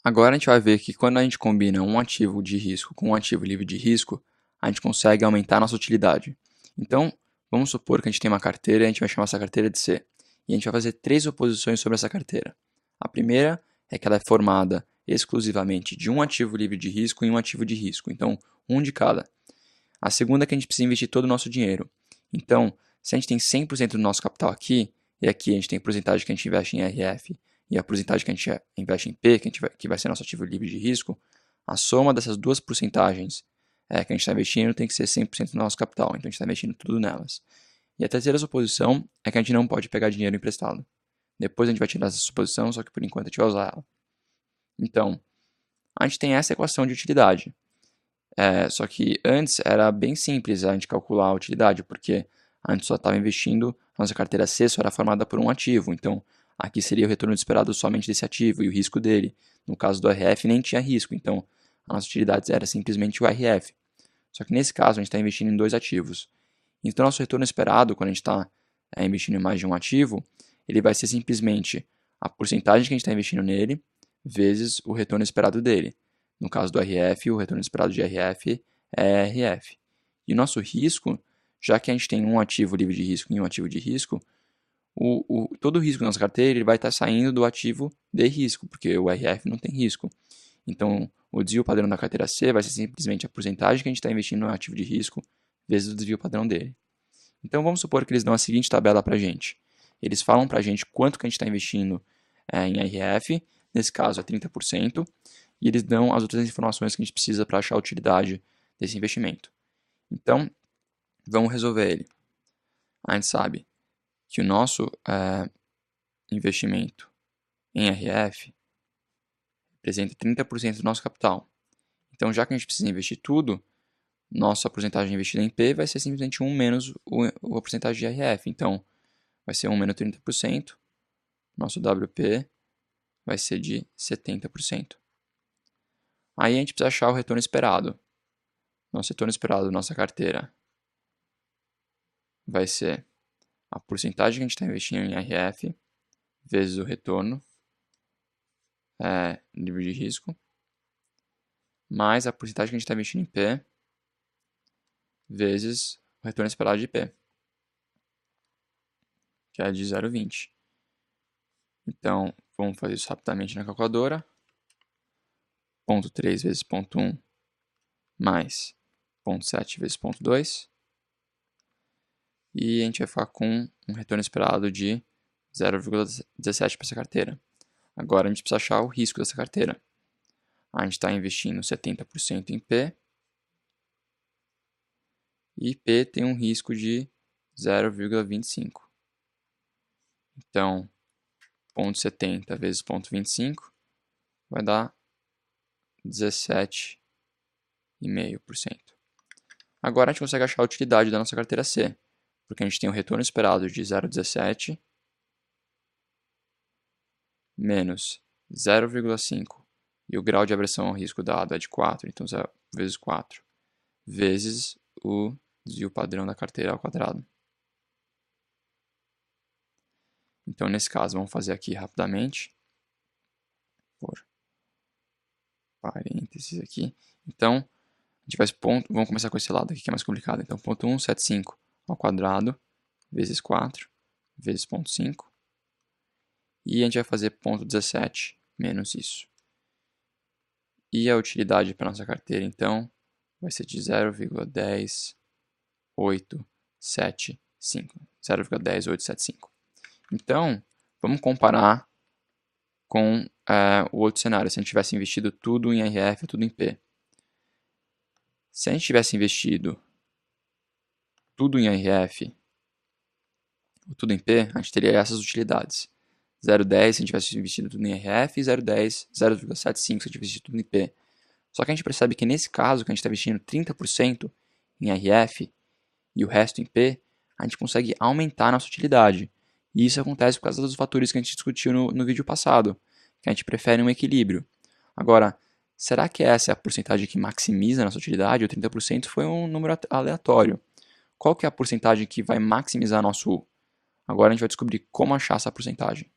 Agora a gente vai ver que quando a gente combina um ativo de risco com um ativo livre de risco, a gente consegue aumentar a nossa utilidade. Então, vamos supor que a gente tem uma carteira e a gente vai chamar essa carteira de C. E a gente vai fazer 3 oposições sobre essa carteira. A primeira é que ela é formada exclusivamente de um ativo livre de risco e um ativo de risco. Então, um de cada. A segunda é que a gente precisa investir todo o nosso dinheiro. Então, se a gente tem 100% do nosso capital aqui, e aqui a gente tem a porcentagem que a gente investe em RF e a porcentagem que a gente investe em P, que vai ser nosso ativo livre de risco, a soma dessas duas porcentagens que a gente está investindo tem que ser 100% do nosso capital. Então, a gente está investindo tudo nelas. E a terceira suposição é que a gente não pode pegar dinheiro emprestado. Depois a gente vai tirar essa suposição, só que por enquanto a gente vai usar ela. Então, a gente tem essa equação de utilidade. Só que antes era bem simples a gente calcular a utilidade, porque a gente só estava investindo, a nossa carteira C só era formada por um ativo, então aqui seria o retorno esperado somente desse ativo e o risco dele. No caso do RF nem tinha risco, então a nossa utilidade era simplesmente o RF. Só que nesse caso a gente está investindo em dois ativos. Então nosso retorno esperado, quando a gente está investindo em mais de um ativo, ele vai ser simplesmente a porcentagem que a gente está investindo nele vezes o retorno esperado dele. No caso do RF, o retorno esperado de RF é RF. E o nosso risco, já que a gente tem um ativo livre de risco e um ativo de risco, todo o risco da nossa carteira ele vai estar saindo do ativo de risco, porque o RF não tem risco. Então, o desvio padrão da carteira C vai ser simplesmente a porcentagem que a gente está investindo no ativo de risco vezes o desvio padrão dele. Então, vamos supor que eles dão a seguinte tabela para a gente. Eles falam para a gente quanto que a gente está investindo em RF, nesse caso é 30%, e eles dão as outras informações que a gente precisa para achar a utilidade desse investimento. Então, vamos resolver ele. A gente sabe que o nosso investimento em RF representa 30% do nosso capital. Então, já que a gente precisa investir tudo, nossa porcentagem investida em P vai ser simplesmente 1 menos a porcentagem de RF. Então, vai ser 1 menos 30%, nosso WP vai ser de 70%. Aí a gente precisa achar o retorno esperado. Nosso retorno esperado da nossa carteira vai ser a porcentagem que a gente está investindo em RF vezes o retorno livre de risco, mais a porcentagem que a gente está investindo em P vezes o retorno esperado de P, que é de 0,20. Então, vamos fazer isso rapidamente na calculadora. 0,3 vezes 0,1 mais 0,7 vezes 0,2. E a gente vai ficar com um retorno esperado de 0,17 para essa carteira. Agora a gente precisa achar o risco dessa carteira. A gente está investindo 70% em P. E P tem um risco de 0,25. Então, 0,70 vezes 0,25 vai dar 17,5%. Agora a gente consegue achar a utilidade da nossa carteira C, porque a gente tem um retorno esperado de 0,17 menos 0,5 e o grau de aversão ao risco dado é de 4, então 0 vezes 4, vezes o desvio padrão da carteira ao quadrado. Então, nesse caso, vamos fazer aqui rapidamente, por parênteses aqui. Então, a gente faz ponto, vamos começar com esse lado aqui que é mais complicado. Então, 0,175 ao quadrado, vezes 4, vezes 0,5. E a gente vai fazer 0,17 menos isso. E a utilidade para nossa carteira, então, vai ser de 0,10875. 0,10875. Então, vamos comparar com o outro cenário, se a gente tivesse investido tudo em RF ou tudo em P. Se a gente tivesse investido tudo em RF ou tudo em P, a gente teria essas utilidades. 0,10 se a gente tivesse investido tudo em RF e 0,10, 0,75 se a gente tivesse investido tudo em P. Só que a gente percebe que nesse caso, que a gente está investindo 30% em RF e o resto em P, a gente consegue aumentar a nossa utilidade. E isso acontece por causa dos fatores que a gente discutiu no vídeo passado, que a gente prefere um equilíbrio. Agora, será que essa é a porcentagem que maximiza a nossa utilidade? O 30% foi um número aleatório. Qual que é a porcentagem que vai maximizar nosso U? Agora a gente vai descobrir como achar essa porcentagem.